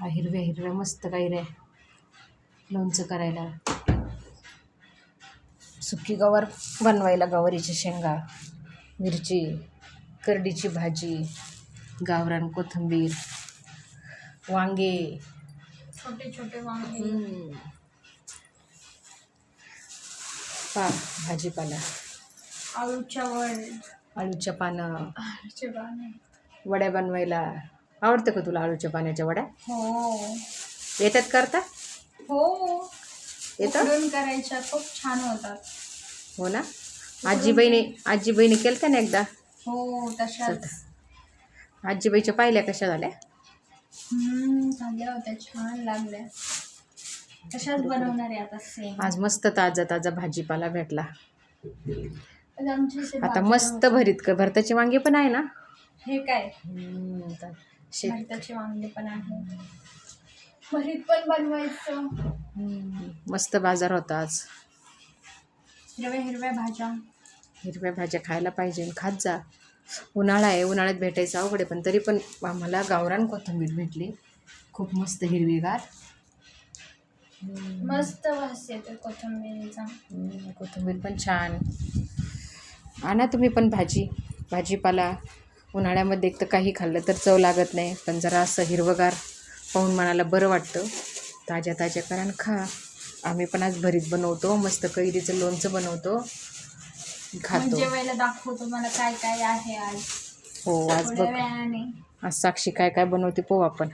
हिरव्या हिरव्या मस्त कैऱ्या लोणचं करायला, सुकी गवार बनवायला, गवारीच्या शेंगा, मिरची, करडीची भाजी, गावरान कोथिंबीर, वांगे, छोटे छोटे वांगे, भाजीपाला, आळूच्या पानं, वड्या बनवायला. आवडतं का तुला आळूच्या पाण्याच्या वड्या? हो. येतात करता? हो, येतात करायच्या, खूप छान होतात. हो ना. आजीबाईने केलं ना एकदा. हो, तशाच. आजीबाईच्या पाहिल्या कशा झाल्या? चांगल्या होत्या, छान लागल्या. तशाच बनवणार आहे आता सेम. आज मस्त ताजा ताजा भाजीपाला भेटला. आमची आता मस्त भरताची वांगी पण आहे ना. हे काय? भरताचे वांगे पण आहे. भरीत पण बनवायचं. मस्त बाजार होता आज. हिरव्या भाज्या खायला पाहिजे, खात जा. उन्हाळा आहे, उन्हाळ्यात भेटायचं अवघड आहे, पण तरी पण आम्हाला गावरान कोथिंबीर भेटली, खूप मस्त हिरवीगार. मस्त वास येतो कोथिंबीरीचा. कोथिंबीर पण छान. आणा तुम्ही पण भाजीपाला. उन्हाळ्यामध्ये एक तर काही खाल्लं तर चव लागत नाही, पण जरा असं हिरवगार पाहून मनाला बरं वाटतं. ताज्या करा आणि खा. आम्ही पण आज भरीत बनवतो, मस्त कैरीचं लोणचं बनवतो, खातो. जेवायला दाखवतो मला काय काय आहे आज. हो, आज बघ, आज साक्षी काय काय बनवते पाहू आपण.